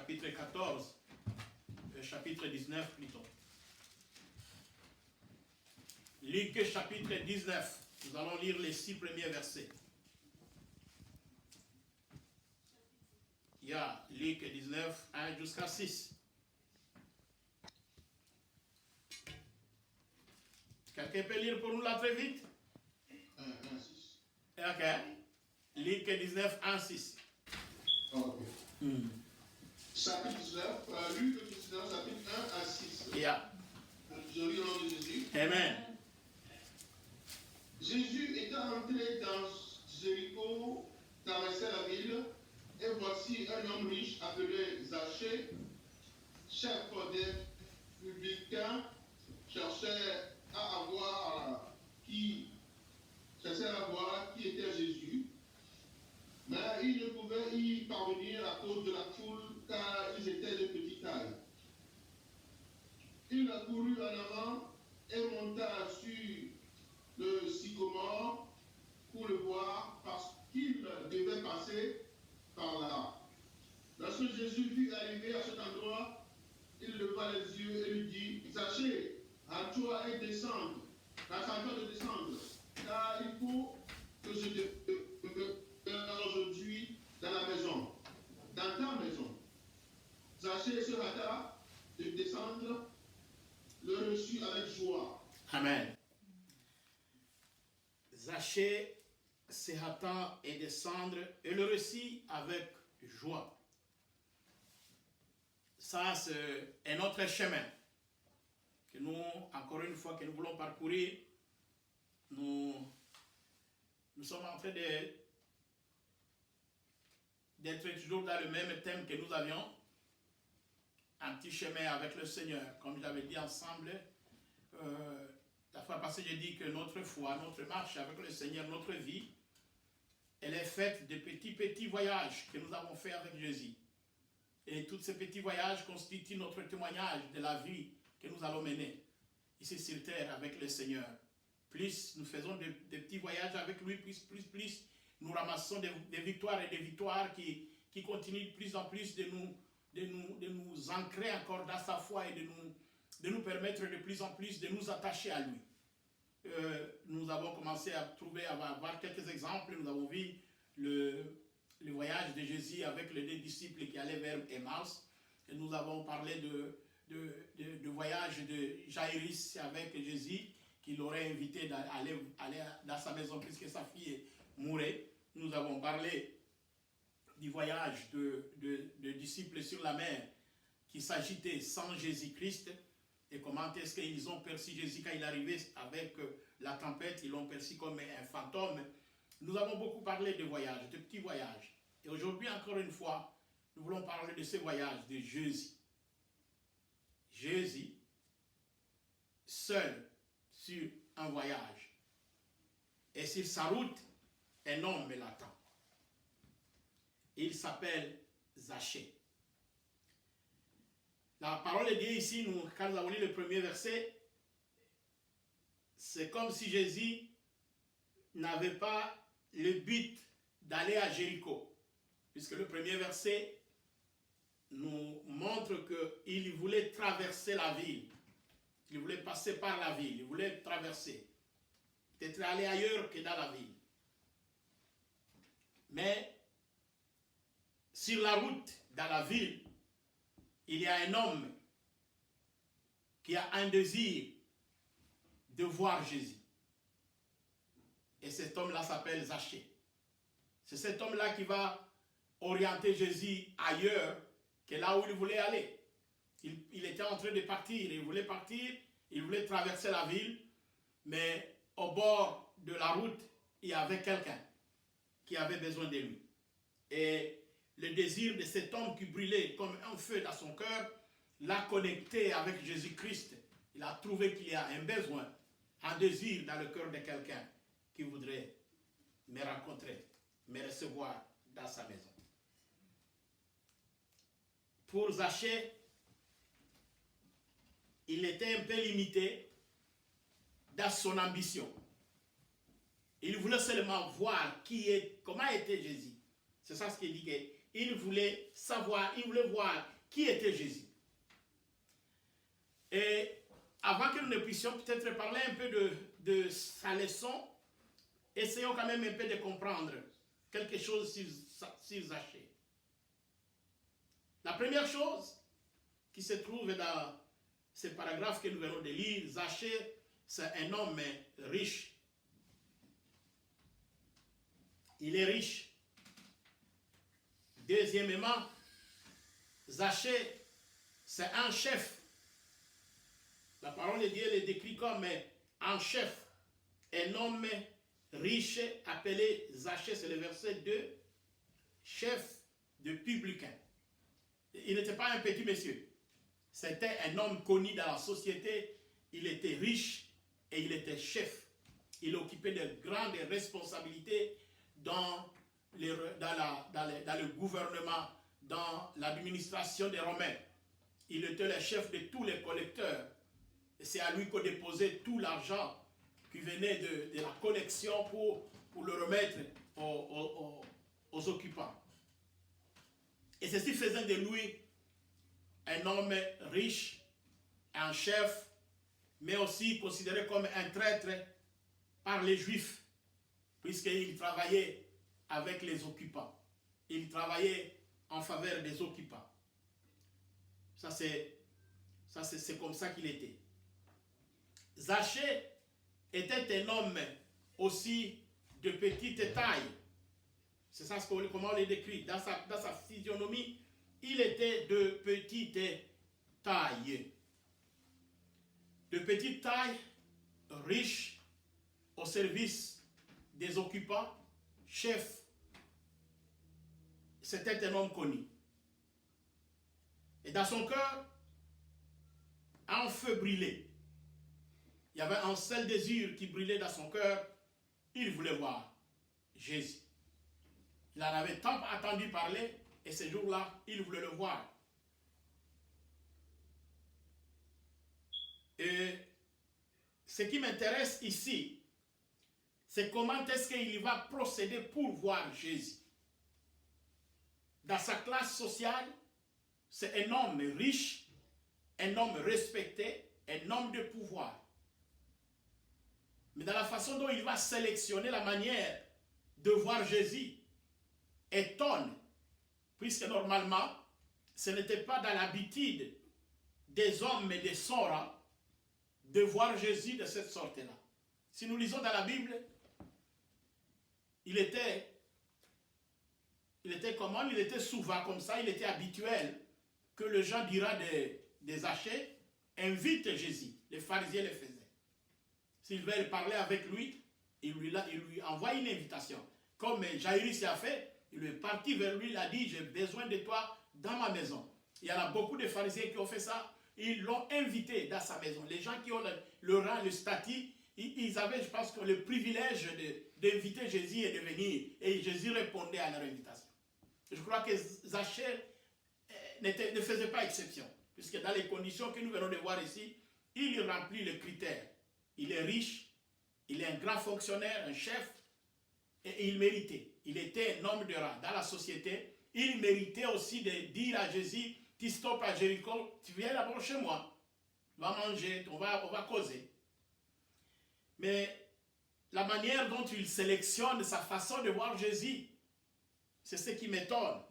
chapitre 14, chapitre 19 plutôt. Luc chapitre 19, nous allons lire les 6 premiers versets. Il y a Luc 19, 1 jusqu'à 6. Quelqu'un peut lire pour nous là très vite? 1, 6. Ok. Luc 19, 1, 6. Ok. Chapitre 19, Luc 19, chapitre 1 à 6. Yeah. Je lis au nom de Jésus. Amen. Jésus était entré dans Jéricho, traversait la ville, et voici un homme riche appelé Zachée, chef des publicains, cherchait à voir qui était Jésus, mais il ne pouvait y parvenir à cause de la foule, car ils étaient de petite taille. Il courut en avant et monta sur le sycomore pour le voir, parce qu'il devait passer par là. Lorsque Jésus fut arrivé à cet endroit, il leva les yeux et lui dit: Zachée, à toi et descendre, à toi de descendre, car il faut que je te aujourd'hui dans la maison, dans ta maison. Zachée se hâta de descendre, le reçut avec joie. Amen. Zachée se hâta et descendre et le reçut avec joie. Ça, c'est un autre chemin que nous, encore une fois, que nous voulons parcourir. Nous sommes en train d'être toujours dans le même thème que nous avions. Un petit chemin avec le Seigneur. Comme j'avais dit ensemble, la fois passée, j'ai dit que notre foi, notre marche avec le Seigneur, notre vie, elle est faite de petits voyages que nous avons fait avec Jésus. Et tous ces petits voyages constituent notre témoignage de la vie que nous allons mener ici sur terre avec le Seigneur. Plus nous faisons des petits voyages avec lui, plus nous ramassons des victoires et des victoires qui continuent de plus en plus de nous ancrer encore dans sa foi et de nous permettre de plus en plus de nous attacher à lui. Nous avons commencé à voir quelques exemples. Nous avons vu le voyage de Jésus avec les 2 disciples qui allaient vers Emmaüs. Et nous avons parlé de voyage de Jaïrus avec Jésus, qui l'aurait invité d'aller dans sa maison puisque sa fille mourait. Nous avons parlé du voyage de disciples sur la mer qui s'agitaient sans Jésus-Christ. Et comment est-ce qu'ils ont perçu Jésus quand il arrivait avec la tempête, ils l'ont perçu comme un fantôme. Nous avons beaucoup parlé de voyages, de petits voyages. Et aujourd'hui, encore une fois, nous voulons parler de ce voyage de Jésus. Jésus, seul sur un voyage. Et sur sa route, un homme l'attend. Il s'appelle Zachée. La parole de Dieu ici, quand nous avons lu le premier verset, c'est comme si Jésus n'avait pas le but d'aller à Jéricho. Puisque le premier verset nous montre qu'il voulait traverser la ville. Il voulait passer par la ville. Il voulait traverser. Peut-être aller ailleurs que dans la ville. Mais sur la route, dans la ville, il y a un homme qui a un désir de voir Jésus. Et cet homme-là s'appelle Zachée. C'est cet homme-là qui va orienter Jésus ailleurs que là où il voulait aller. Il était en train de partir, il voulait traverser la ville, mais au bord de la route, il y avait quelqu'un qui avait besoin de lui. Et le désir de cet homme qui brûlait comme un feu dans son cœur l'a connecté avec Jésus-Christ. Il a trouvé qu'il y a un besoin, un désir dans le cœur de quelqu'un qui voudrait me rencontrer, me recevoir dans sa maison. Pour Zachée, il était un peu limité dans son ambition. Il voulait seulement voir comment était Jésus. C'est ça ce qu'il dit, il voulait savoir, il voulait voir qui était Jésus. Et avant que nous ne puissions peut-être parler un peu de sa leçon, essayons quand même un peu de comprendre quelque chose sur Zachée. La première chose qui se trouve dans ce paragraphe que nous venons de lire, Zachée, c'est un homme riche. Il est riche. Deuxièmement, Zachée, c'est un chef. La parole de Dieu le décrit comme un chef, un homme riche appelé Zachée, c'est le verset 2, chef de publicain. Il n'était pas un petit monsieur, c'était un homme connu dans la société, il était riche et il était chef. Il occupait de grandes responsabilités dans le gouvernement, dans l'administration des Romains. Il était le chef de tous les collecteurs. C'est à lui qu'on déposait tout l'argent qui venait de la collection pour le remettre aux occupants. Et ceci faisait de lui un homme riche, un chef, mais aussi considéré comme un traître par les Juifs, puisqu'il travaillait avec les occupants. Il travaillait en faveur des occupants. Ça c'est comme ça qu'il était. Zachée était un homme aussi de petite taille. C'est ça comment on le décrit. Dans sa physionomie, il était de petite taille. De petite taille, riche, au service des occupants, chef. C'était un homme connu. Et dans son cœur, un feu brûlait. Il y avait un seul désir qui brûlait dans son cœur. Il voulait voir Jésus. Il en avait tant entendu parler et ce jour-là, il voulait le voir. Et ce qui m'intéresse ici, c'est comment est-ce qu'il va procéder pour voir Jésus. Dans sa classe sociale, c'est un homme riche, un homme respecté, un homme de pouvoir. Mais dans la façon dont il va sélectionner la manière de voir Jésus, étonne, puisque normalement, ce n'était pas dans l'habitude des hommes et des sœurs de voir Jésus de cette sorte-là. Si nous lisons dans la Bible, il était comment? Il était souvent comme ça, il était habituel que les gens dira des Zachée, invite Jésus. Les pharisiens le faisaient. S'ils veulent parler avec lui, il lui envoie une invitation. Comme Jairus a fait, il est parti vers lui, il a dit, j'ai besoin de toi dans ma maison. Il y en a beaucoup de pharisiens qui ont fait ça, ils l'ont invité dans sa maison. Les gens qui ont le rang, le statut, ils avaient, je pense, le privilège d'inviter Jésus et de venir. Et Jésus répondait à leur invitation. Je crois que Zachée ne faisait pas exception, puisque dans les conditions que nous venons de voir ici, il remplit les critères. Il est riche, il est un grand fonctionnaire, un chef, et il méritait. Il était un homme de rang dans la société. Il méritait aussi de dire à Jésus, tu stoppes à Jéricho, tu viens d'abord chez moi, on va manger, on va causer. Mais la manière dont il sélectionne sa façon de voir Jésus, c'est ce qui m'étonne,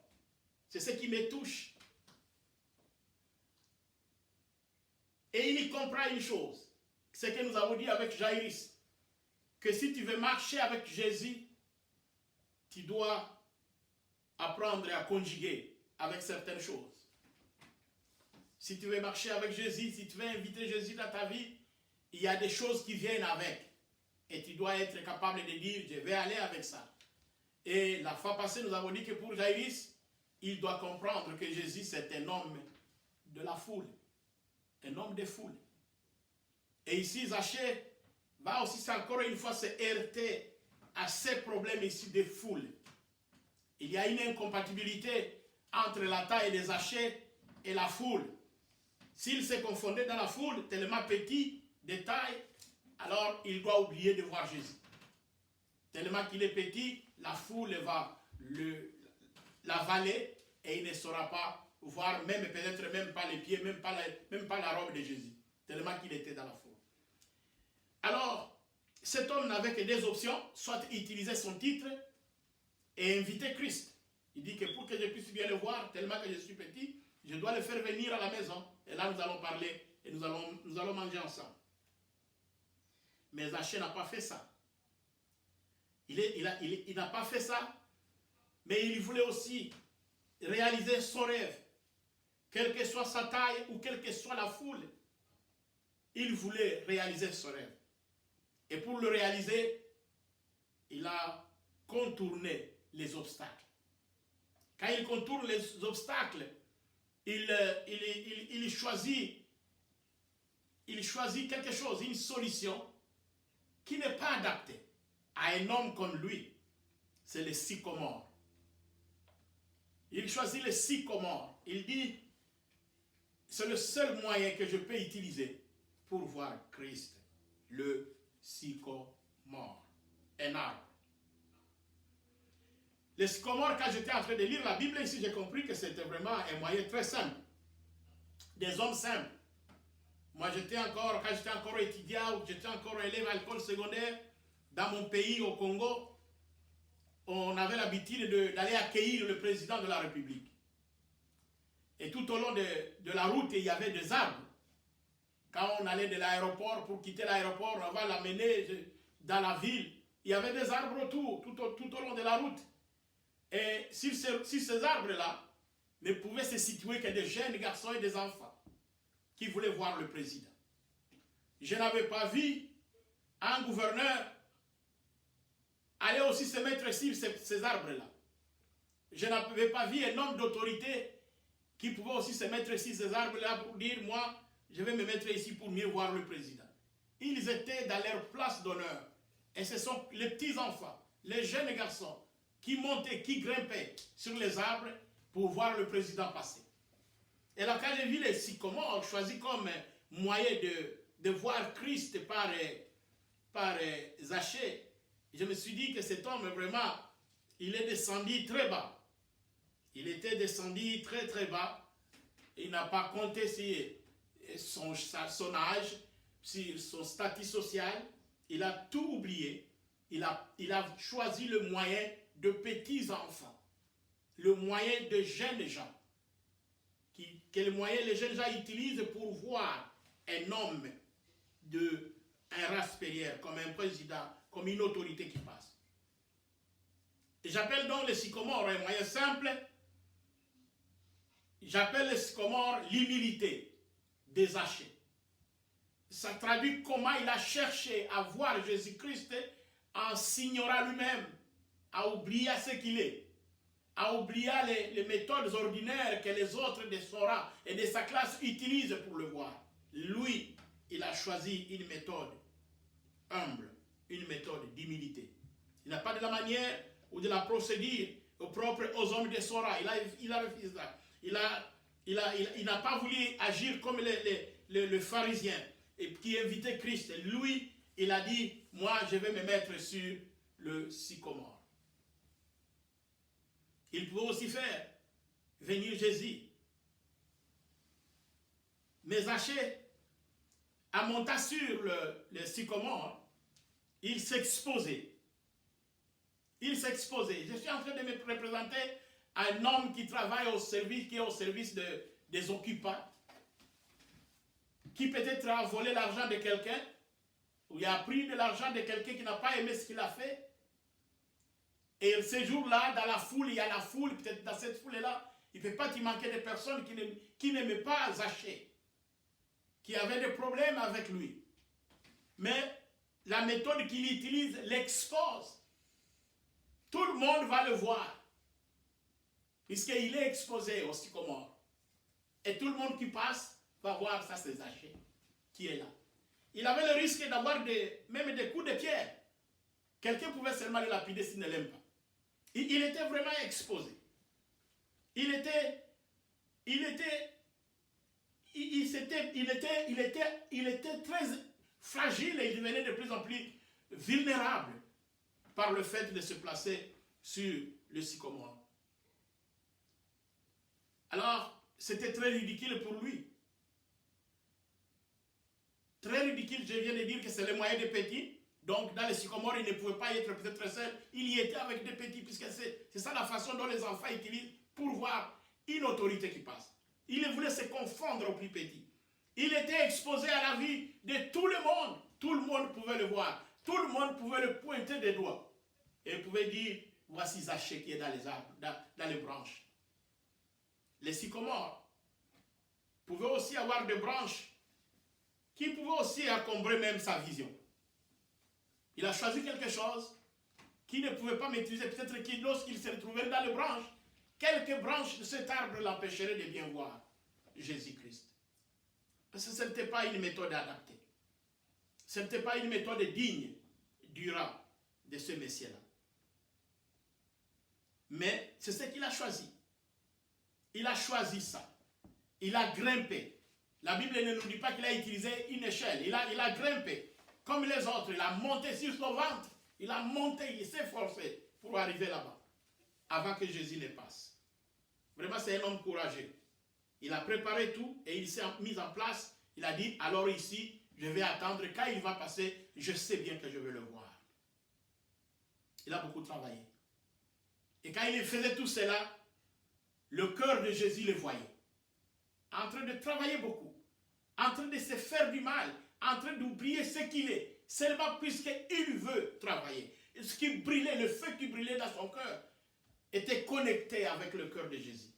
c'est ce qui me touche. Et il comprend une chose, ce que nous avons dit avec Jairus, que si tu veux marcher avec Jésus, tu dois apprendre à conjuguer avec certaines choses. Si tu veux marcher avec Jésus, si tu veux inviter Jésus dans ta vie, il y a des choses qui viennent avec. Et tu dois être capable de dire, je vais aller avec ça. Et la fois passée, nous avons dit que pour Jairus, il doit comprendre que Jésus, c'est un homme de la foule. Un homme de foule. Et ici, Zachée va aussi encore une fois se heurter à ces problèmes ici de foule. Il y a une incompatibilité entre la taille de Zachée et la foule. S'il se confondait dans la foule, tellement petit de taille, alors il doit oublier de voir Jésus. Tellement qu'il est petit, la foule va la vallée et il ne saura pas voir, même peut-être même pas les pieds, même pas la robe de Jésus, tellement qu'il était dans la foule. Alors, cet homme n'avait que deux options, soit utiliser son titre et inviter Christ. Il dit que pour que je puisse bien le voir, tellement que je suis petit, je dois le faire venir à la maison. Et là, nous allons parler et nous allons manger ensemble. Mais Zachée n'a pas fait ça. Il n'a pas fait ça, mais il voulait aussi réaliser son rêve. Quelle que soit sa taille ou quelle que soit la foule, il voulait réaliser son rêve. Et pour le réaliser, il a contourné les obstacles. Quand il contourne les obstacles, il choisit quelque chose, une solution qui n'est pas adaptée à un homme comme lui. C'est le sycomore. Il choisit le sycomore. Il dit, c'est le seul moyen que je peux utiliser pour voir Christ, le sycomore, un arbre. Le sycomore, quand j'étais en train de lire la Bible ici, j'ai compris que c'était vraiment un moyen très simple. Des hommes simples. Moi, quand j'étais encore étudiant, ou j'étais encore élève à l'école secondaire, dans mon pays, au Congo, on avait l'habitude d'aller accueillir le président de la République. Et tout au long de la route, il y avait des arbres. Quand on allait de l'aéroport, pour quitter l'aéroport, on va l'amener dans la ville. Il y avait des arbres autour, tout au long de la route. Et sur ces arbres-là, ne pouvaient se situer que des jeunes garçons et des enfants qui voulaient voir le président. Je n'avais pas vu un gouverneur aller aussi se mettre sur ces arbres-là. Je n'avais pas vu un homme d'autorité qui pouvait aussi se mettre sur ces arbres-là pour dire, moi, je vais me mettre ici pour mieux voir le président. Ils étaient dans leur place d'honneur. Et ce sont les petits-enfants, les jeunes garçons, qui montaient, qui grimpaient sur les arbres pour voir le président passer. Et là, quand j'ai vu les sycomores choisis comme moyen de voir Christ par Zachée, je me suis dit que cet homme, vraiment, il est descendu très bas. Il était descendu très très bas. Il n'a pas compté sur son âge, sur son statut social. Il a tout oublié. Il a choisi le moyen de petits enfants, le moyen de jeunes gens. Quel moyen les jeunes gens utilisent pour voir un homme un race supérieure, comme un président, comme une autorité qui passe. Et j'appelle donc le sycomore un moyen simple. J'appelle le sycomore l'humilité des Zachée. Ça traduit comment il a cherché à voir Jésus-Christ en s'ignorant lui-même, à oublier ce qu'il est, à oublier les méthodes ordinaires que les autres de Sora et de sa classe utilisent pour le voir. Lui, il a choisi une méthode humble, une méthode d'humilité. Il n'a pas de la manière ou de la procédure propre aux hommes de Sora. Il a refusé ça. Il n'a pas voulu agir comme le pharisien et qui invitait Christ. Lui, il a dit, moi, je vais me mettre sur le sycomore. Il pouvait aussi faire venir Jésus. Mais Zachée, en montant sur le sycomore, il s'exposait. Il s'exposait. Je suis en train de me représenter un homme qui travaille au service, qui est au service des occupants, qui peut-être a volé l'argent de quelqu'un, ou il a pris de l'argent de quelqu'un qui n'a pas aimé ce qu'il a fait. Et ce jour-là, dans la foule, il y a la foule, peut-être dans cette foule-là, il ne peut pas y manquer de personnes qui n'aimaient pas Zachée, qui avaient des problèmes avec lui. Mais la méthode qu'il utilise l'expose. Tout le monde va le voir, puisqu'il est exposé au sycomore. Et tout le monde qui passe va voir ça, c'est Zachée qui est là. Il avait le risque d'avoir même des coups de pierre. Quelqu'un pouvait seulement le lapider s'il ne l'aime pas. Il était vraiment exposé. Il était très fragile et il devenait de plus en plus vulnérable par le fait de se placer sur le sycomore. Alors, c'était très ridicule pour lui. Très ridicule, je viens de dire que c'est le moyen des petits. Donc, dans les sycomores, il ne pouvait pas y être peut-être seul. Il y était avec des petits, puisque c'est ça la façon dont les enfants utilisent pour voir une autorité qui passe. Il voulait se confondre au plus petit. Il était exposé à la vie de tout le monde. Tout le monde pouvait le voir. Tout le monde pouvait le pointer des doigts. Et il pouvait dire, voici Zachée qui est dans les arbres, dans les branches. Les sycomores pouvaient aussi avoir des branches qui pouvaient aussi encombrer même sa vision. Il a choisi quelque chose qu'il ne pouvait pas maîtriser. Peut-être que lorsqu'il se retrouvait dans les branches, quelques branches de cet arbre l'empêcheraient de bien voir Jésus-Christ. Parce que ce n'était pas une méthode adaptée. Ce n'était pas une méthode digne du rang de ce Messie-là. Mais c'est ce qu'il a choisi. Il a choisi ça. Il a grimpé. La Bible ne nous dit pas qu'il a utilisé une échelle. Il a grimpé. Comme les autres, il a monté sur son ventre. Il a monté, il s'est forcé pour arriver là-bas. Avant que Jésus ne passe. Vraiment, c'est un homme courageux. Il a préparé tout et il s'est mis en place. Il a dit, alors ici, je vais attendre. Quand il va passer, je sais bien que je vais le voir. Il a beaucoup travaillé. Et quand il faisait tout cela, le cœur de Jésus le voyait. En train de travailler beaucoup. En train de se faire du mal. En train d'oublier ce qu'il est. Seulement puisqu'il veut travailler. Et ce qui brillait, le feu qui brillait dans son cœur, était connecté avec le cœur de Jésus.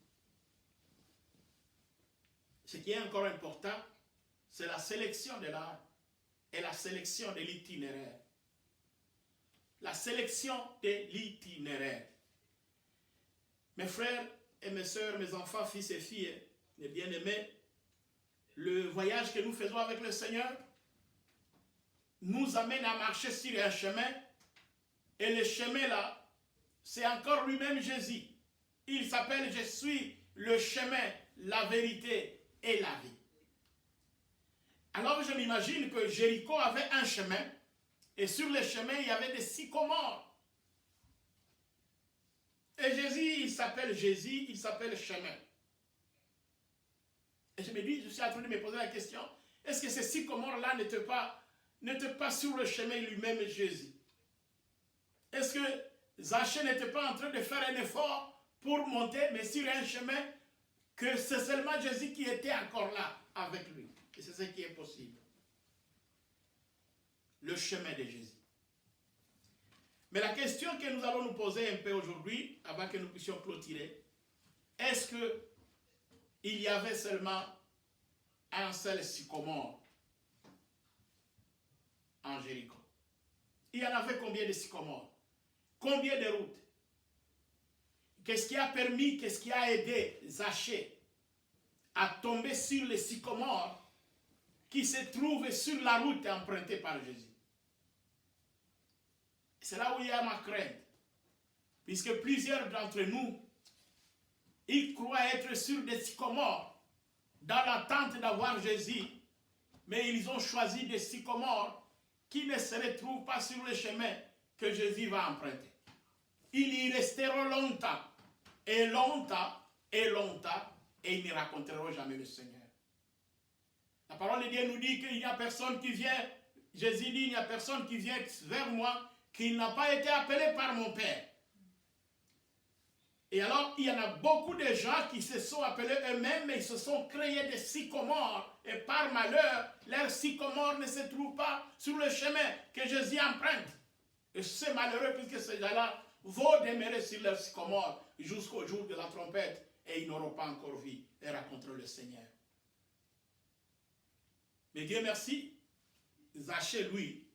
Ce qui est encore important, c'est la sélection de l'art et la sélection de l'itinéraire. La sélection de l'itinéraire. Mes frères et mes sœurs, mes enfants, fils et filles, mes bien-aimés, le voyage que nous faisons avec le Seigneur nous amène à marcher sur un chemin, et le chemin là, c'est encore lui-même Jésus. Il s'appelle « Je suis le chemin, la vérité et la vie ». Alors je m'imagine que Jéricho avait un chemin, et sur le chemin, il y avait des sycomores. Et Jésus, il s'appelle Jésus, il s'appelle chemin. Et je me dis, je suis en train de me poser la question, est-ce que ces sycomores-là n'étaient pas sur le chemin lui-même Jésus? Est-ce que Zachée n'était pas en train de faire un effort pour monter, mais sur un chemin que c'est seulement Jésus qui était encore là avec lui? Et c'est ce qui est possible. Le chemin de Jésus. Mais la question que nous allons nous poser un peu aujourd'hui, avant que nous puissions clôturer, est-ce qu'il y avait seulement un seul sycomore en Jéricho? Il y en avait combien de sycomores? Combien de routes? Qu'est-ce qui a permis, qu'est-ce qui a aidé Zachée à tomber sur les sycomores qui se trouvent sur la route empruntée par Jésus? C'est là où il y a ma crainte. Puisque plusieurs d'entre nous, ils croient être sur des sycomores dans l'attente d'avoir Jésus, mais ils ont choisi des sycomores qui ne se retrouvent pas sur le chemin que Jésus va emprunter. Ils y resteront longtemps, et longtemps, et longtemps, et ils ne raconteront jamais le Seigneur. La parole de Dieu nous dit qu'il n'y a personne qui vient, Jésus dit, il n'y a personne qui vient vers moi qui n'a pas été appelé par mon Père. Et alors, il y en a beaucoup de gens qui se sont appelés eux-mêmes, mais ils se sont créés des sycomores. Et par malheur, leurs sycomores ne se trouvent pas sur le chemin que Jésus emprunte. Et c'est malheureux puisque ces gens-là vont demeurer sur leurs sycomores jusqu'au jour de la trompette. Et ils n'auront pas encore vu et rencontré le Seigneur. Mais Dieu merci, Zachée, lui,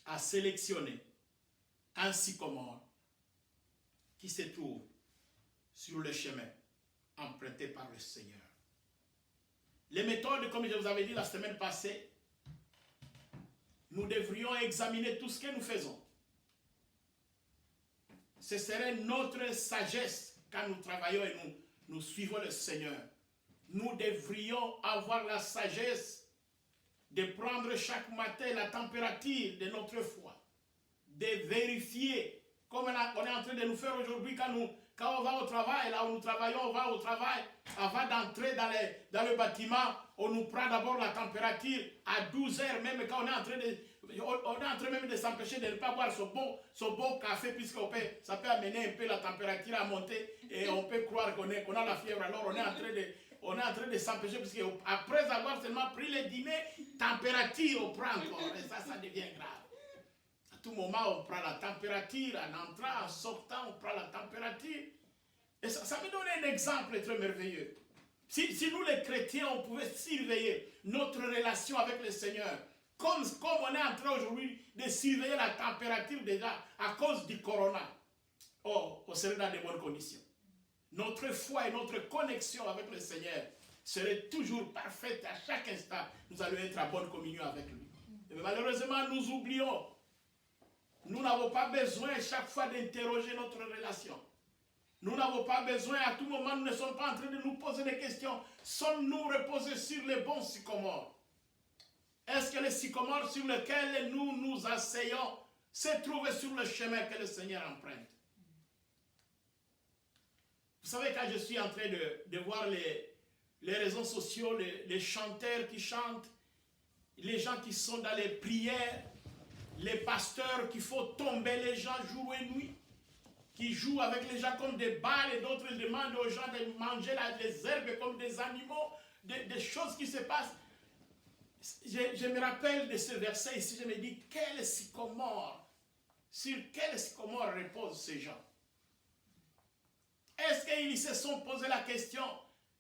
a sélectionné un sycomore qui se trouve sur le chemin emprunté par le Seigneur. Les méthodes, comme je vous avais dit la semaine passée, nous devrions examiner tout ce que nous faisons. Ce serait notre sagesse quand nous travaillons et nous suivons le Seigneur. Nous devrions avoir la sagesse de prendre chaque matin la température de notre foi, de vérifier, comme on est en train de nous faire aujourd'hui quand quand on va au travail, là où nous travaillons, on va au travail, avant d'entrer dans le bâtiment, on nous prend d'abord la température à 12 heures, même quand on est en train même de s'empêcher de ne pas boire ce bon café, puisque ça peut amener un peu la température à monter, et on peut croire qu'on a la fièvre, alors on est en train de s'empêcher, puisque après avoir seulement pris le dîner, température, on prend encore, et ça devient grave. À tout moment, on prend la température, en entrant, en sortant, on prend la température. Et ça me donne un exemple très merveilleux. Si nous les chrétiens, on pouvait surveiller notre relation avec le Seigneur, comme on est en train aujourd'hui de surveiller la température déjà à cause du corona, on serait dans de bonnes conditions. Notre foi et notre connexion avec le Seigneur serait toujours parfaite à chaque instant. Nous allons être en bonne communion avec lui. Mais malheureusement, nous oublions. Nous n'avons pas besoin chaque fois d'interroger notre relation. Nous n'avons pas besoin, à tout moment, nous ne sommes pas en train de nous poser des questions. Sommes-nous reposés sur les bons sycomores? Est-ce que les sycomores sur lesquels nous nous asseyons se trouvent sur le chemin que le Seigneur emprunte? Vous savez, quand je suis en train de voir les réseaux sociaux, les chanteurs qui chantent, les gens qui sont dans les prières, les pasteurs qu'il faut tomber les gens jour et nuit, qui jouent avec les gens comme des balles, et d'autres demandent aux gens de manger les herbes comme des animaux, des choses qui se passent. Je me rappelle de ce verset ici, je me dis, sur quel sycomore reposent ces gens? Est-ce qu'ils se sont posé la question,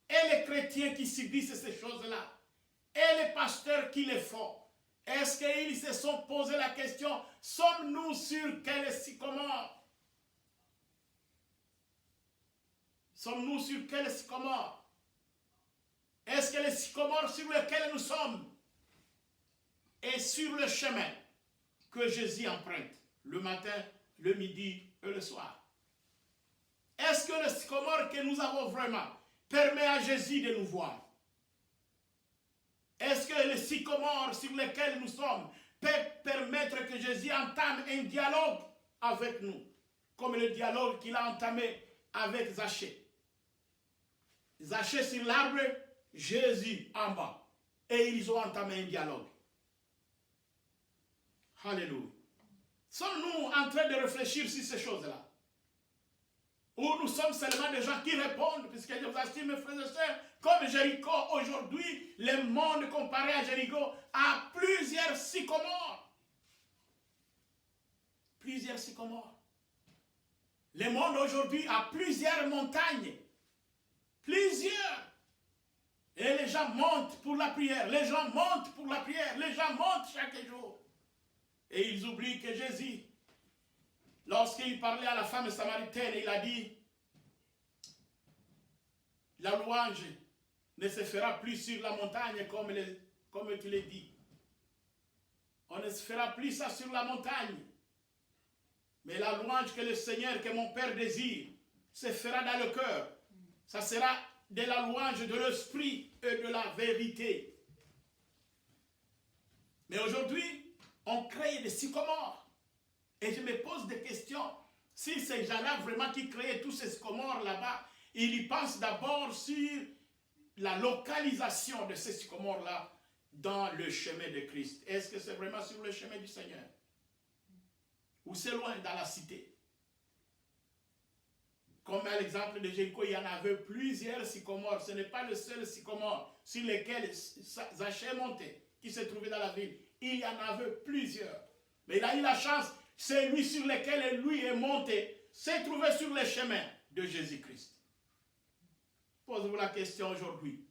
et les chrétiens qui subissent ces choses-là, et les pasteurs qui les font, est-ce qu'ils se sont posé la question, sommes-nous sur quel sycomore? Sommes-nous sur quel sycomore? Est-ce que le sycomore sur lequel nous sommes est sur le chemin que Jésus emprunte le matin, le midi et le soir? Est-ce que le sycomore que nous avons vraiment permet à Jésus de nous voir? Est-ce que le sycomore sur lequel nous sommes peut permettre que Jésus entame un dialogue avec nous, comme le dialogue qu'il a entamé avec Zachée? Zachée sur l'arbre, Jésus en bas. Et ils ont entamé un dialogue. Alléluia. Sommes-nous en train de réfléchir sur ces choses-là? Ou nous sommes seulement des gens qui répondent, puisque je vous assure, mes frères et sœurs, comme Jéricho, aujourd'hui, le monde comparé à Jéricho a plusieurs sycomores. Plusieurs sycomores. Le monde aujourd'hui a plusieurs montagnes. Plusieurs. Et les gens montent pour la prière. Les gens montent pour la prière. Les gens montent chaque jour. Et ils oublient que Jésus, lorsqu'il parlait à la femme samaritaine, il a dit, la louange ne se fera plus sur la montagne comme tu l'as dit. On ne se fera plus ça sur la montagne. Mais la louange que le Seigneur, que mon Père désire, se fera dans le cœur. Ça sera de la louange de l'esprit et de la vérité. Mais aujourd'hui, on crée des sycomores. Et je me pose des questions. Si ces gens-là vraiment qui créent tous ces sycomores là-bas, ils y pensent d'abord sur la localisation de ces sycomores-là dans le chemin de Christ. Est-ce que c'est vraiment sur le chemin du Seigneur? Ou c'est loin dans la cité? Comme à l'exemple de Jéricho, il y en avait plusieurs sycomores. Ce n'est pas le seul sycomore sur lequel Zachée montait, qui se trouvait dans la ville. Il y en avait plusieurs. Mais il a eu la chance, celui sur lequel lui est monté, s'est trouvé sur le chemin de Jésus-Christ. Posez-vous la question aujourd'hui.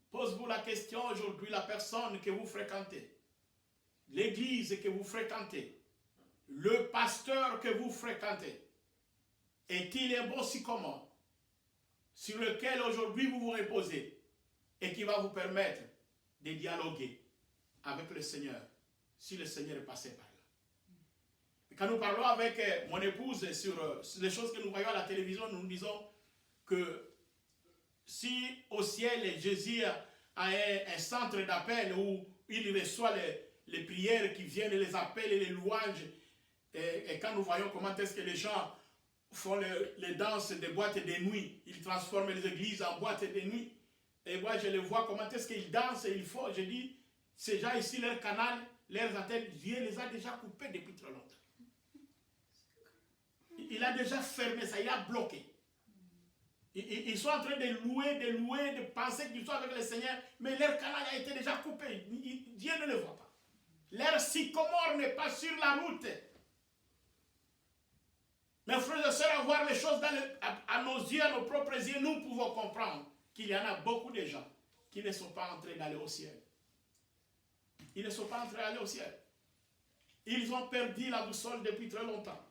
Posez-vous la question aujourd'hui, la personne que vous fréquentez, l'église que vous fréquentez, le pasteur que vous fréquentez, est-il un bon sycomore sur lequel aujourd'hui vous vous reposez et qui va vous permettre de dialoguer avec le Seigneur, si le Seigneur est passé par là? Quand nous parlons avec mon épouse sur les choses que nous voyons à la télévision, nous nous disons que si au ciel Jésus a un centre d'appel où il reçoit les prières qui viennent, les appels et les louanges Et quand nous voyons comment est-ce que les gens font les danses des boîtes de nuit, ils transforment les églises en boîtes de nuit. Et moi, je les vois comment est-ce qu'ils dansent et ils font. Je dis, ces gens ici, leur canal, leurs antennes, Dieu les a déjà coupés depuis trop longtemps. Il a déjà fermé ça, il a bloqué. Ils sont en train de louer, de penser qu'ils sont avec le Seigneur, mais leur canal a été déjà coupé. Dieu ne le voit pas. Leur sycomore n'est pas sur la route. Mes frères et sœurs, à voir les choses à nos yeux, à nos propres yeux, nous pouvons comprendre qu'il y en a beaucoup de gens qui ne sont pas entrés d'aller au ciel. Ils ne sont pas entrés d'aller au ciel. Ils ont perdu la boussole depuis très longtemps.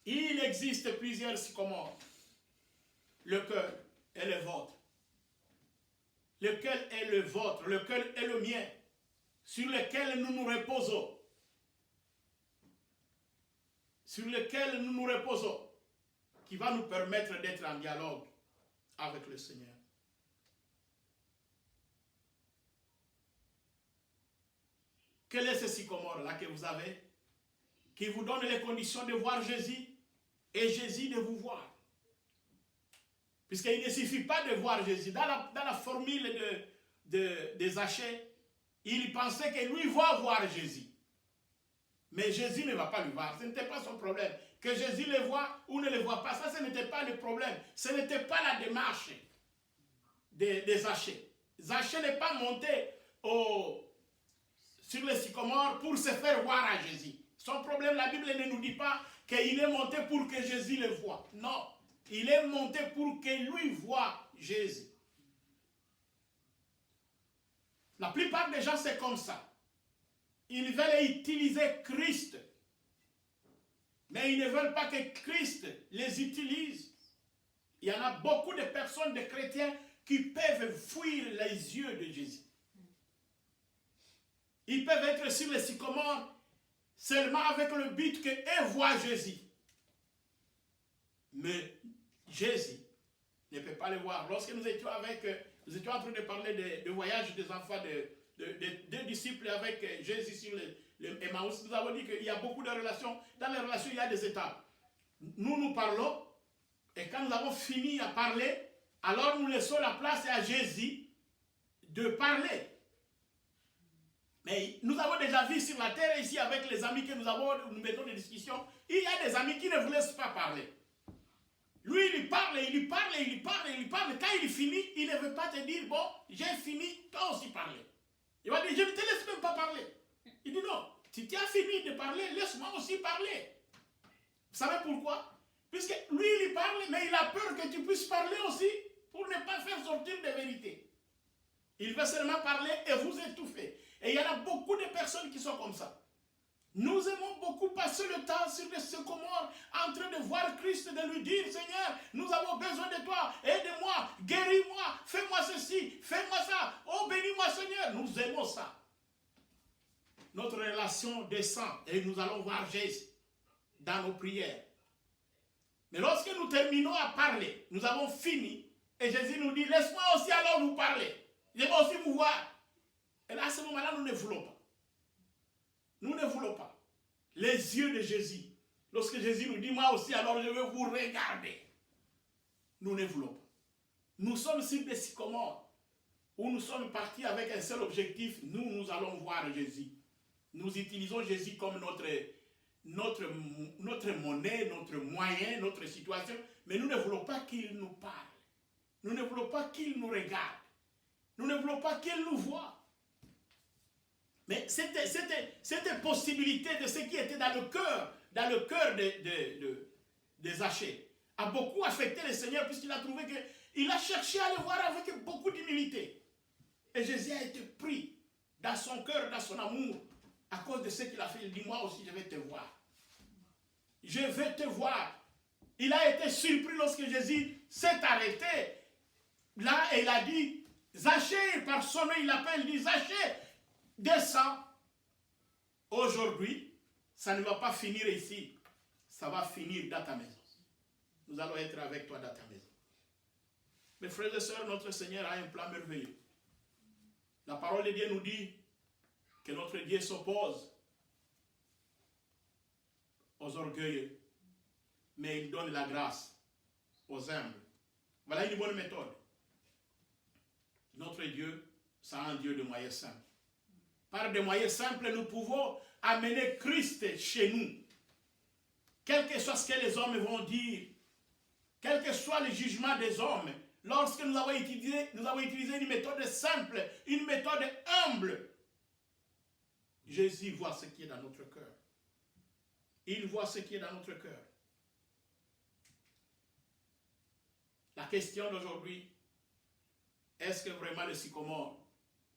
Il existe plusieurs sycomores. Lequel est le vôtre? Lequel est le vôtre? Lequel est le mien? Sur lequel nous nous reposons? Sur lequel nous nous reposons? Qui va nous permettre d'être en dialogue avec le Seigneur. Quel est ce sycomore-là que vous avez? Qui vous donne les conditions de voir Jésus et Jésus de vous voir. Puisqu'il ne suffit pas de voir Jésus. Dans la formule de Zachée, il pensait que lui va voir Jésus. Mais Jésus ne va pas le voir. Ce n'était pas son problème. Que Jésus le voit ou ne le voit pas, ça, ce n'était pas le problème. Ce n'était pas la démarche de Zachée. Zachée n'est pas monté sur le sycomore pour se faire voir à Jésus. Son problème, la Bible ne nous dit pas qu'il est monté pour que Jésus le voie. Non. Il est monté pour que lui voie Jésus. La plupart des gens, c'est comme ça. Ils veulent utiliser Christ. Mais ils ne veulent pas que Christ les utilise. Il y en a beaucoup de personnes, de chrétiens, qui peuvent fuir les yeux de Jésus. Ils peuvent être sur le sycomore seulement avec le but qu'eux voient Jésus. Mais Jésus ne peut pas le voir. Lorsque nous étions en train de parler du voyage des enfants, des disciples avec Jésus sur le Emmaüs, nous avons dit qu'il y a beaucoup de relations. Dans les relations, il y a des étapes. Nous parlons, et quand nous avons fini à parler, alors nous laissons la place à Jésus de parler. Mais nous avons déjà vu sur la terre ici avec les amis que nous mettons des discussions, il y a des amis qui ne vous laissent pas parler. Lui, il parle, il parle. Quand il finit, il ne veut pas te dire, bon, j'ai fini, toi aussi parler. Il va dire, je ne te laisse même pas parler. Il dit, non, si tu as fini de parler, laisse-moi aussi parler. Vous savez pourquoi? Puisque lui, il parle, mais il a peur que tu puisses parler aussi pour ne pas faire sortir des vérités. Il veut seulement parler et vous étouffer. Et il y en a beaucoup de personnes qui sont comme ça. Nous aimons beaucoup passer le temps sur le sycomore en train de voir Christ, de lui dire, Seigneur, nous avons besoin de toi, aide-moi, guéris-moi, fais-moi ceci, fais-moi ça, oh bénis-moi Seigneur. Nous aimons ça. Notre relation descend et nous allons voir Jésus dans nos prières. Mais lorsque nous terminons à parler, nous avons fini et Jésus nous dit, laisse-moi aussi alors vous parler. Je vais aussi vous voir. Et là, à ce moment-là, nous ne voulons pas. Nous ne voulons pas. Les yeux de Jésus. Lorsque Jésus nous dit, moi aussi, alors je vais vous regarder. Nous ne voulons pas. Nous sommes sur des sycomores où nous sommes partis avec un seul objectif. Nous allons voir Jésus. Nous utilisons Jésus comme notre monnaie, notre moyen, notre situation. Mais nous ne voulons pas qu'il nous parle. Nous ne voulons pas qu'il nous regarde. Nous ne voulons pas qu'il nous voie. Mais cette possibilité de ce qui était dans le cœur de Zachée, a beaucoup affecté le Seigneur puisqu'il a trouvé qu'il a cherché à le voir avec beaucoup d'humilité. Et Jésus a été pris dans son cœur, dans son amour, à cause de ce qu'il a fait. Il dit, moi aussi je vais te voir. Je vais te voir. Il a été surpris lorsque Jésus s'est arrêté. Là, et il a dit, Zachée, par son nom, il l'appelle, il dit, Zachée, descends. Aujourd'hui, ça ne va pas finir ici. Ça va finir dans ta maison. Nous allons être avec toi dans ta maison. Mes frères et sœurs, notre Seigneur a un plan merveilleux. La parole de Dieu nous dit que notre Dieu s'oppose aux orgueilleux, mais il donne la grâce aux humbles. Voilà une bonne méthode. Notre Dieu, c'est un Dieu de moyens simples. Par des moyens simples, nous pouvons amener Christ chez nous. Quel que soit ce que les hommes vont dire, quel que soit le jugement des hommes, lorsque nous avons utilisé une méthode simple, une méthode humble, Jésus voit ce qui est dans notre cœur. Il voit ce qui est dans notre cœur. La question d'aujourd'hui, est-ce que vraiment le sycomore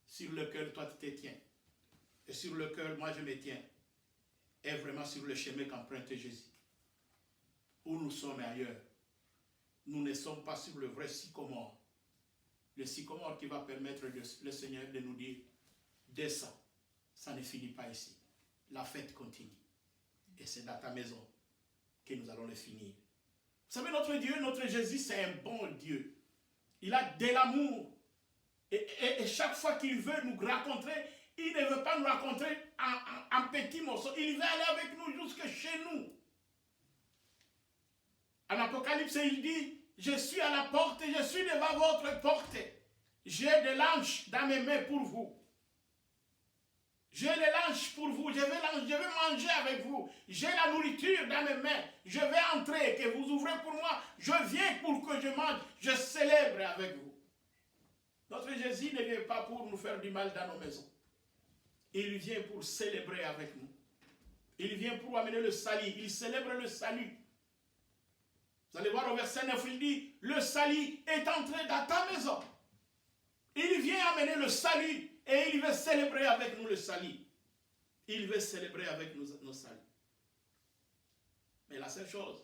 sur lequel toi tu te tiens et sur lequel moi je me tiens est vraiment sur le chemin qu'emprunte Jésus? Où nous sommes ailleurs? Nous ne sommes pas sur le vrai sycomore. Le sycomore qui va permettre le Seigneur de nous dire, descends, ça ne finit pas ici. La fête continue. Et c'est dans ta maison que nous allons le finir. Vous savez, notre Dieu, notre Jésus, c'est un bon Dieu. Il a de l'amour. Et chaque fois qu'il veut nous rencontrer, il ne veut pas nous rencontrer en petits morceaux. Il veut aller avec nous jusque chez nous. En Apocalypse, il dit, je suis à la porte et je suis devant votre porte. J'ai des langes dans mes mains pour vous. J'ai des langes pour vous. Je vais manger avec vous. J'ai la nourriture dans mes mains. Je vais entrer, que vous ouvrez pour moi. Je viens pour que je mange. Je célèbre avec vous. Notre Jésus ne vient pas pour nous faire du mal dans nos maisons. Il vient pour célébrer avec nous. Il vient pour amener le salut. Il célèbre le salut. Vous allez voir au verset 9, il dit, le salut est entré dans ta maison. Il vient amener le salut et il veut célébrer avec nous le salut. Il veut célébrer avec nous nos saluts. Mais la seule chose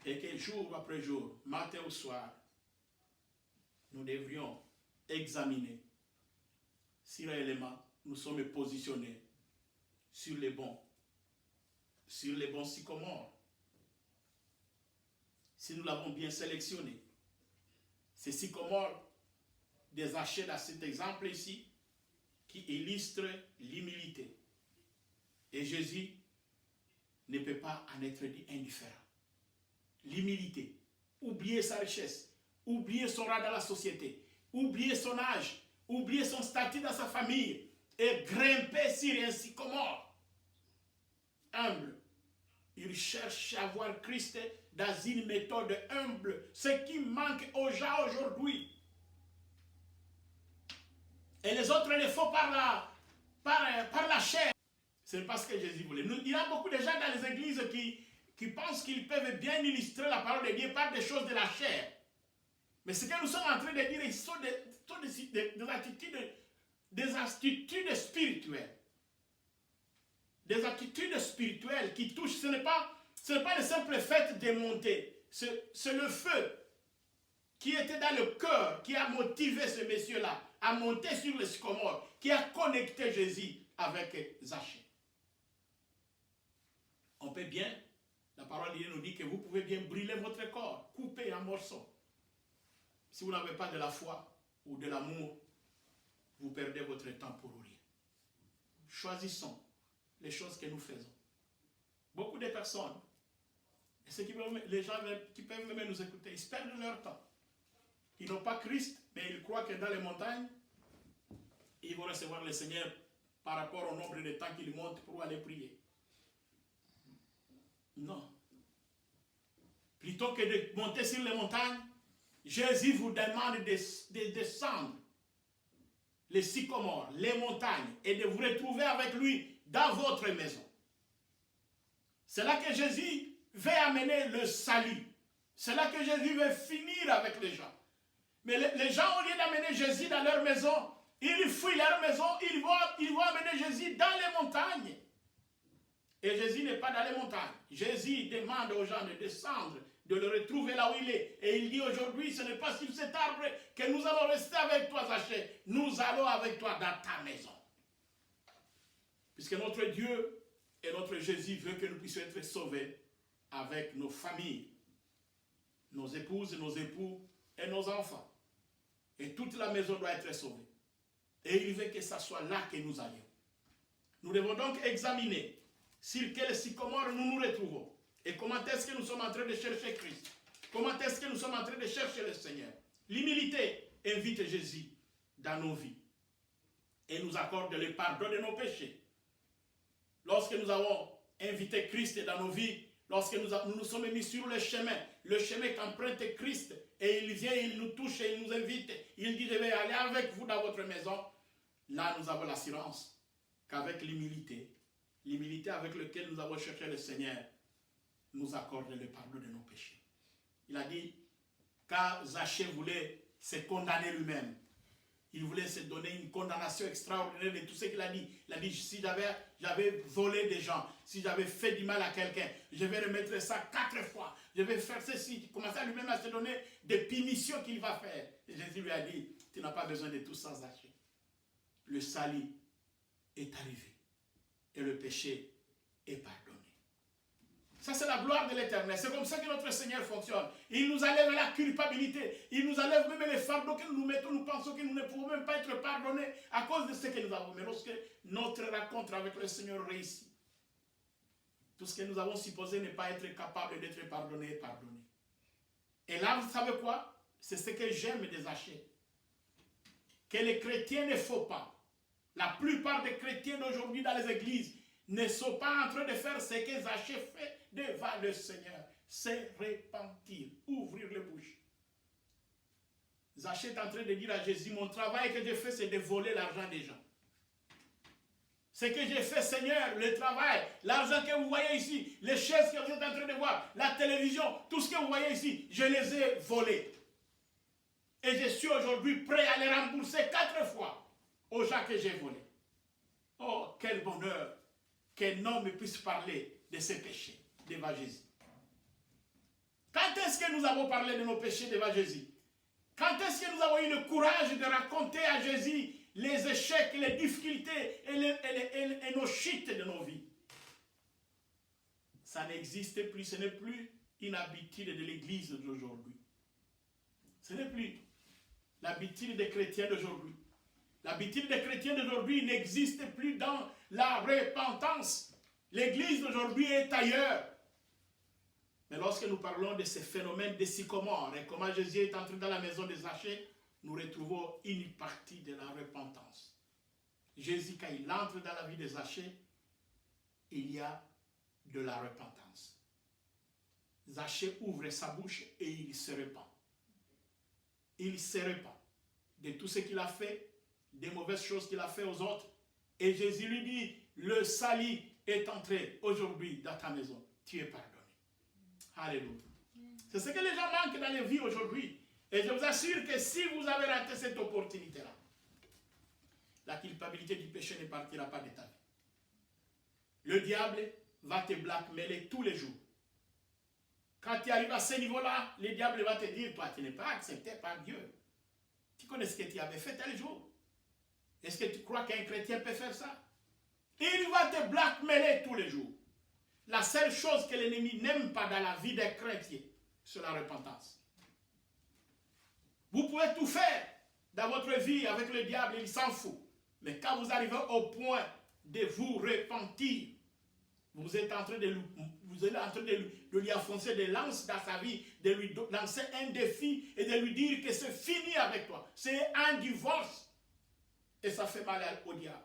est que jour après jour, matin ou soir, nous devrions examiner si réellement nous sommes positionnés sur les bons sycomores. Si nous l'avons bien sélectionné. Ces sycomores des Zachée dans cet exemple ici, qui illustre l'humilité. Et Jésus ne peut pas en être dit indifférent. L'humilité, oublier sa richesse, oublier son rang dans la société, oublier son âge, oublier son statut dans sa famille et grimper sur un sycomore. Humble. Il cherche à voir Christ dans une méthode humble, ce qui manque aux gens aujourd'hui. Et les autres le font par la chair. C'est parce que Jésus voulait. Il y a beaucoup de gens dans les églises qui pensent qu'ils peuvent bien illustrer la parole de Dieu par des choses de la chair. Mais ce que nous sommes en train de dire, ce sont des attitudes spirituelles. Des attitudes spirituelles qui touchent. Ce n'est pas le simple fait de monter. C'est le feu qui était dans le cœur, qui a motivé ce monsieur-là à monter sur le sycomore, qui a connecté Jésus avec Zachée. On peut bien, la parole de Dieu nous dit que vous pouvez bien brûler votre corps, couper en morceaux. Si vous n'avez pas de la foi ou de l'amour, vous perdez votre temps pour rien. Choisissons les choses que nous faisons. Beaucoup de personnes, les gens qui peuvent même nous écouter, ils perdent leur temps. Ils n'ont pas Christ, mais ils croient que dans les montagnes, ils vont recevoir le Seigneur par rapport au nombre de temps qu'ils montent pour aller prier. Non. Plutôt que de monter sur les montagnes, Jésus vous demande de descendre les sycomores, les montagnes, et de vous retrouver avec lui dans votre maison. C'est là que Jésus veut amener le salut. C'est là que Jésus veut finir avec les gens. Mais les gens, au lieu d'amener Jésus dans leur maison, ils fuient leur maison, ils vont amener Jésus dans les montagnes. Et Jésus n'est pas dans les montagnes. Jésus demande aux gens de descendre, de le retrouver là où il est. Et il dit aujourd'hui, ce n'est pas sur cet arbre que nous allons rester avec toi, Zachée. Nous allons avec toi dans ta maison. Puisque notre Dieu et notre Jésus veut que nous puissions être sauvés avec nos familles, nos épouses, nos époux et nos enfants. Et toute la maison doit être sauvée. Et il veut que ce soit là que nous allions. Nous devons donc examiner sur quel sycomore nous nous retrouvons. Et comment est-ce que nous sommes en train de chercher Christ? Comment est-ce que nous sommes en train de chercher le Seigneur? L'humilité invite Jésus dans nos vies et nous accorde le pardon de nos péchés. Lorsque nous avons invité Christ dans nos vies, lorsque nous nous sommes mis sur le chemin qu'emprunte Christ, et il vient, il nous touche et il nous invite, il dit je vais aller avec vous dans votre maison, là nous avons l'assurance qu'avec l'humilité avec laquelle nous avons cherché le Seigneur, nous accorde le pardon de nos péchés. Il a dit, car Zachée voulait se condamner lui-même, il voulait se donner une condamnation extraordinaire de tout ce qu'il a dit. Il a dit, si j'avais volé des gens, si j'avais fait du mal à quelqu'un, je vais remettre ça 4 fois. Je vais faire ceci. Il commençait à lui-même à se donner des punitions qu'il va faire. Et Jésus lui a dit, tu n'as pas besoin de tout ça, Zachée. Le salut est arrivé. Et le péché est pardonné. Ça, c'est la gloire de l'Éternel. C'est comme ça que notre Seigneur fonctionne. Il nous enlève la culpabilité. Il nous enlève même les fardeaux que nous mettons. Nous pensons que nous ne pouvons même pas être pardonnés à cause de ce que nous avons. Mais lorsque notre rencontre avec le Seigneur réussit, tout ce que nous avons supposé ne pas être capable d'être pardonné est pardonné. Et là, vous savez quoi? C'est ce que j'aime des Zachée. Que les chrétiens ne font pas. La plupart des chrétiens d'aujourd'hui dans les églises ne sont pas en train de faire ce que Zachée fait devant le Seigneur. C'est repentir, ouvrir les bouches. Zachée est en train de dire à Jésus, mon travail que j'ai fait, c'est de voler l'argent des gens. Ce que j'ai fait, Seigneur, le travail, l'argent que vous voyez ici, les chaises que vous êtes en train de voir, la télévision, tout ce que vous voyez ici, je les ai volés. Et je suis aujourd'hui prêt à les rembourser 4 fois aux gens que j'ai volés. Oh, quel bonheur qu'un homme puisse parler de ses péchés devant Jésus. Quand est-ce que nous avons parlé de nos péchés devant Jésus? Quand est-ce que nous avons eu le courage de raconter à Jésus les échecs, les difficultés et nos chutes de nos vies? Ça n'existe plus, ce n'est plus une habitude de l'Église d'aujourd'hui. Ce n'est plus l'habitude des chrétiens d'aujourd'hui. L'habitude des chrétiens d'aujourd'hui n'existe plus dans la repentance. L'Église d'aujourd'hui est ailleurs. Mais lorsque nous parlons de ces phénomènes de sycomore et comment Jésus est entré dans la maison de Zachée, nous retrouvons une partie de la repentance. Jésus, quand il entre dans la vie de Zachée, il y a de la repentance. Zachée ouvre sa bouche et il se repent. Il se repent de tout ce qu'il a fait, des mauvaises choses qu'il a fait aux autres. Et Jésus lui dit, le salut est entré aujourd'hui dans ta maison. Tu es pardonné. Alléluia. C'est ce que les gens manquent dans les vies aujourd'hui. Et je vous assure que si vous avez raté cette opportunité-là, la culpabilité du péché ne partira pas de ta vie. Le diable va te blackmailer tous les jours. Quand tu arrives à ce niveau-là, le diable va te dire, toi, tu n'es pas accepté par Dieu. Tu connais ce que tu avais fait tel jour. Est-ce que tu crois qu'un chrétien peut faire ça? Il va te blackmailer tous les jours. La seule chose que l'ennemi n'aime pas dans la vie des chrétiens, c'est la repentance. Vous pouvez tout faire dans votre vie avec le diable, il s'en fout. Mais quand vous arrivez au point de vous repentir, vous êtes en train de lui enfoncer des lances dans sa vie, de lui lancer un défi et de lui dire que c'est fini avec toi. C'est un divorce. Et ça fait mal au diable.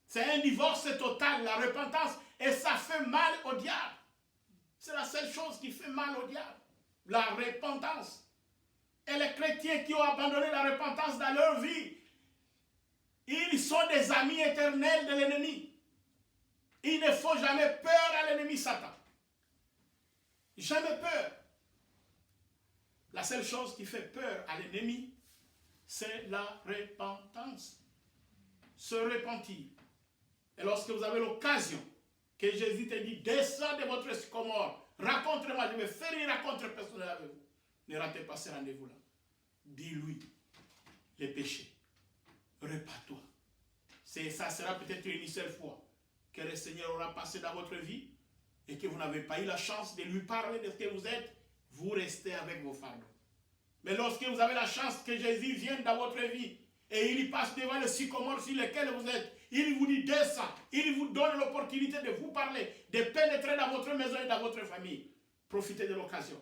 C'est un divorce total, la repentance, et ça fait mal au diable. C'est la seule chose qui fait mal au diable. La repentance. Et les chrétiens qui ont abandonné la repentance dans leur vie, ils sont des amis éternels de l'ennemi. Il ne faut jamais peur à l'ennemi Satan. Jamais peur. La seule chose qui fait peur à l'ennemi, c'est la repentance. Se repentir. Et lorsque vous avez l'occasion que Jésus te dit, descends de votre sycomore, raconte-moi, je vais faire une rencontre personnelle avec vous. Ne ratez pas ce rendez-vous-là. Dis-lui les péchés. Repars-toi. Ça sera peut-être une seule fois que le Seigneur aura passé dans votre vie et que vous n'avez pas eu la chance de lui parler de ce que vous êtes, vous restez avec vos fardeaux. Mais lorsque vous avez la chance que Jésus vienne dans votre vie et il y passe devant le sycomore sur lequel vous êtes, Il vous dit descends. Il vous donne l'opportunité de vous parler, de pénétrer dans votre maison et dans votre famille. Profitez de l'occasion.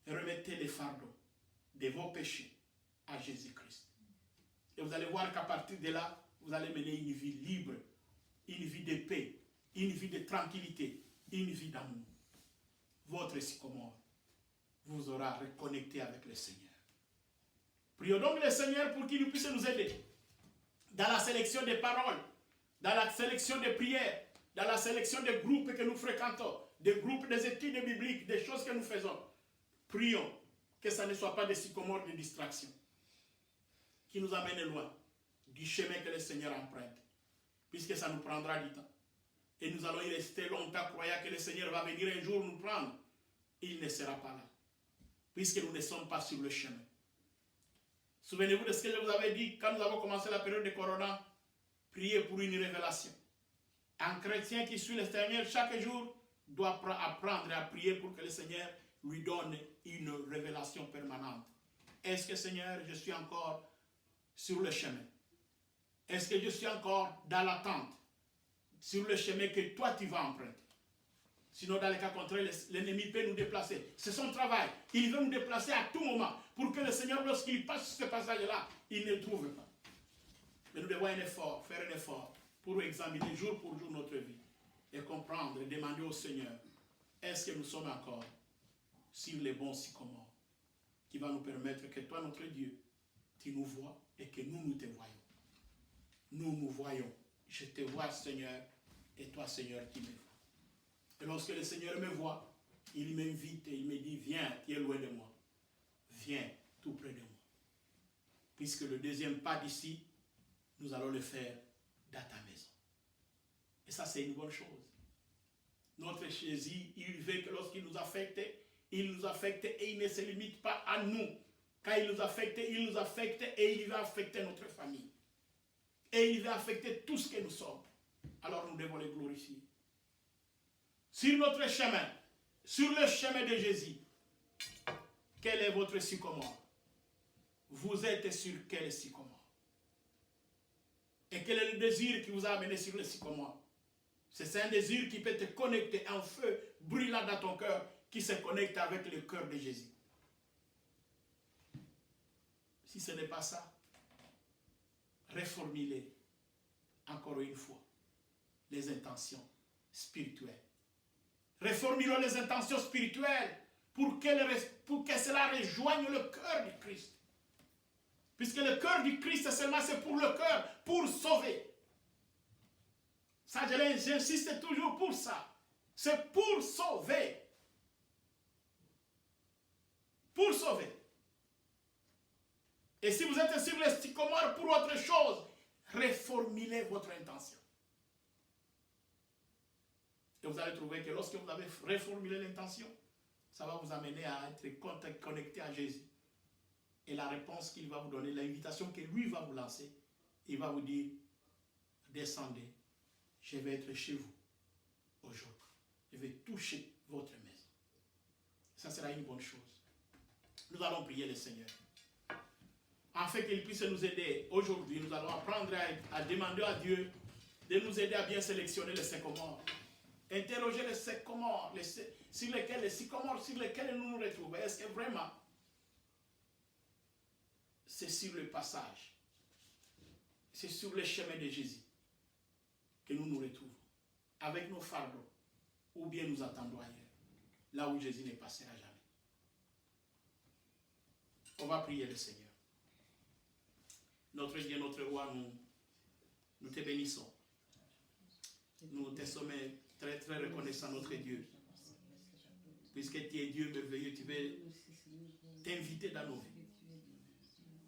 Remettez les fardeaux de vos péchés à Jésus-Christ. Et vous allez voir qu'à partir de là, vous allez mener une vie libre, une vie de paix, une vie de tranquillité, une vie d'amour. Votre sycomore vous aura reconnecté avec le Seigneur. Prions donc le Seigneur pour qu'il puisse nous aider dans la sélection des paroles, dans la sélection des prières, dans la sélection des groupes que nous fréquentons, des groupes, des études bibliques, des choses que nous faisons. Prions que ça ne soit pas des sycomores de distraction qui nous amènent loin du chemin que le Seigneur emprunte, puisque ça nous prendra du temps. Et nous allons y rester longtemps croyant que le Seigneur va venir un jour nous prendre. Il ne sera pas là, puisque nous ne sommes pas sur le chemin. Souvenez-vous de ce que je vous avais dit quand nous avons commencé la période de Corona. Priez pour une révélation. Un chrétien qui suit le Seigneur chaque jour doit apprendre à prier pour que le Seigneur lui donne une révélation permanente. Est-ce que, Seigneur, je suis encore sur le chemin? Est-ce que je suis encore dans l'attente sur le chemin que toi tu vas emprunter? Sinon, dans le cas contraire, l'ennemi peut nous déplacer. C'est son travail. Il veut nous déplacer à tout moment pour que le Seigneur, lorsqu'il passe ce passage-là, il ne trouve pas. Mais nous devons faire un effort pour examiner jour pour jour notre vie et comprendre et demander au Seigneur, est-ce que nous sommes encore sur les bons sycomores qui va nous permettre que toi, notre Dieu, tu nous vois et que nous te voyons. Nous voyons. Je te vois, Seigneur, et toi, Seigneur, tu me vois. Et lorsque le Seigneur me voit, il m'invite et il me dit, viens, tu es loin de moi. Viens tout près de moi. Puisque le deuxième pas d'ici, nous allons le faire dans ta maison. Et ça, c'est une bonne chose. Notre Jésus, il veut que lorsqu'il nous affecte et il ne se limite pas à nous. Quand il nous affecte et il va affecter notre famille. Et il va affecter tout ce que nous sommes. Alors nous devons le glorifier. Sur notre chemin, sur le chemin de Jésus, quel est votre sycomore? Vous êtes sur quel sycomore? Et quel est le désir qui vous a amené sur le sycomore? C'est un désir qui peut te connecter, un feu brûlant dans ton cœur, qui se connecte avec le cœur de Jésus. Si ce n'est pas ça, reformulez encore une fois les intentions spirituelles. Reformulons les intentions spirituelles pour que cela rejoigne le cœur du Christ. Puisque le cœur du Christ, c'est pour le cœur, pour sauver. Ça, j'insiste toujours pour ça. C'est pour sauver. Pour sauver. Et si vous êtes sur le sycomore pour autre chose, reformulez votre intention. Et vous allez trouver que lorsque vous avez reformulé l'intention, ça va vous amener à être connecté à Jésus. Et la réponse qu'il va vous donner, l'invitation que lui va vous lancer, il va vous dire, descendez, je vais être chez vous aujourd'hui. Je vais toucher votre maison. Ça sera une bonne chose. Nous allons prier le Seigneur. Afin qu'il puisse nous aider aujourd'hui, nous allons apprendre à demander à Dieu de nous aider à bien sélectionner les sycomores. Interroger les sycomores, les sycomores sur lesquels nous nous retrouvons. Est-ce que vraiment c'est sur le passage, c'est sur le chemin de Jésus que nous nous retrouvons, avec nos fardeaux, ou bien nous attendons ailleurs, là où Jésus ne passera jamais. On va prier le Seigneur. Notre Dieu, notre roi, nous te bénissons. Nous te sommes très très reconnaissants, notre Dieu. Puisque tu es Dieu merveilleux, tu veux t'inviter dans nos vies.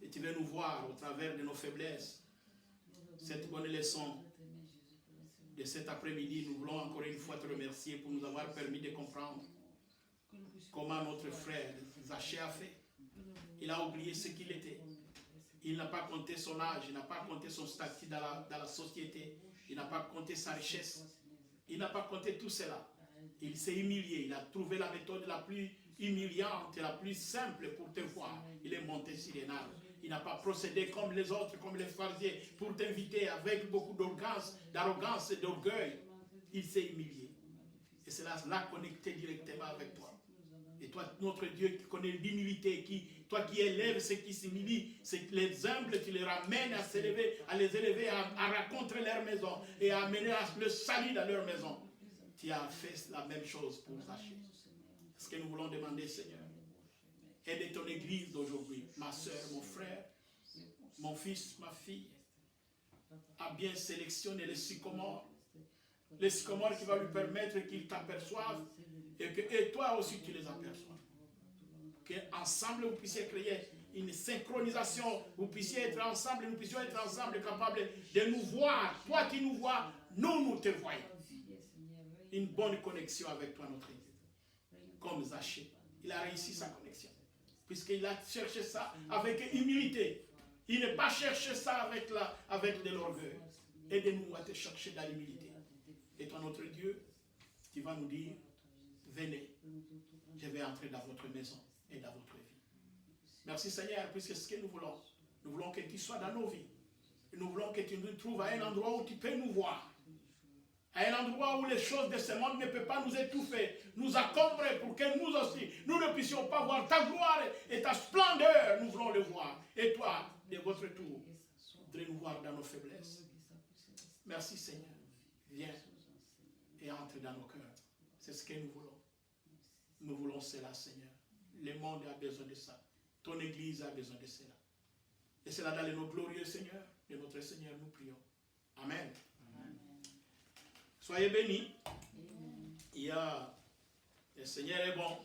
Et tu veux nous voir au travers de nos faiblesses. Cette bonne leçon de cet après-midi, nous voulons encore une fois te remercier pour nous avoir permis de comprendre comment notre frère Zachée a fait. Il a oublié ce qu'il était. Il n'a pas compté son âge, il n'a pas compté son statut dans la société, il n'a pas compté sa richesse, il n'a pas compté tout cela. Il s'est humilié, il a trouvé la méthode la plus humiliante et la plus simple pour te voir. Il est monté sur les arbres, Il n'a pas procédé comme les autres, comme les pharisiens, pour t'inviter avec beaucoup d'arrogance et d'orgueil. Il s'est humilié. Et cela l'a connecté directement avec toi. Et toi, notre Dieu qui connaît l'humilité, toi qui élèves ceux qui s'humilient, les humbles, tu les ramènes à s'élever, à les élever, à rencontrer leur maison et à amener le salut dans leur maison. Tu as fait la même chose pour Zachée. C'est ce que nous voulons demander, Seigneur. Aide ton église d'aujourd'hui, ma soeur, mon frère, mon fils, ma fille, à bien sélectionner les sycomores. Les sycomores qui vont lui permettre qu'ils t'aperçoivent et toi aussi tu les aperçois. Qu'ensemble vous puissiez créer une synchronisation, vous puissiez être ensemble, nous puissions être ensemble capables de nous voir. Toi qui nous vois, nous te voyons. Une bonne connexion avec toi, notre Dieu. Comme Zachée, il a réussi sa connexion. Puisqu'il a cherché ça avec humilité. Il n'a pas cherché ça avec de l'orgueil. Aide-nous à te chercher dans l'humilité. Et toi, notre Dieu, tu vas nous dire, venez, je vais entrer dans votre maison et dans votre vie. Merci Seigneur, puisque c'est ce que nous voulons que tu sois dans nos vies. Et nous voulons que tu nous trouves à un endroit où tu peux nous voir. À un endroit où les choses de ce monde ne peuvent pas nous étouffer, nous encombrer pour que nous aussi, nous ne puissions pas voir ta gloire et ta splendeur. Nous voulons le voir. Et toi, de votre tour, vous voudrez nous voir dans nos faiblesses. Merci Seigneur. Viens et entre dans nos cœurs. C'est ce que nous voulons. Nous voulons cela, Seigneur. Le monde a besoin de ça. Ton Église a besoin de cela. Et c'est là dans le nom glorieux, Seigneur, de notre Seigneur, nous prions. Amen. Soyez bénis. Le Seigneur est bon.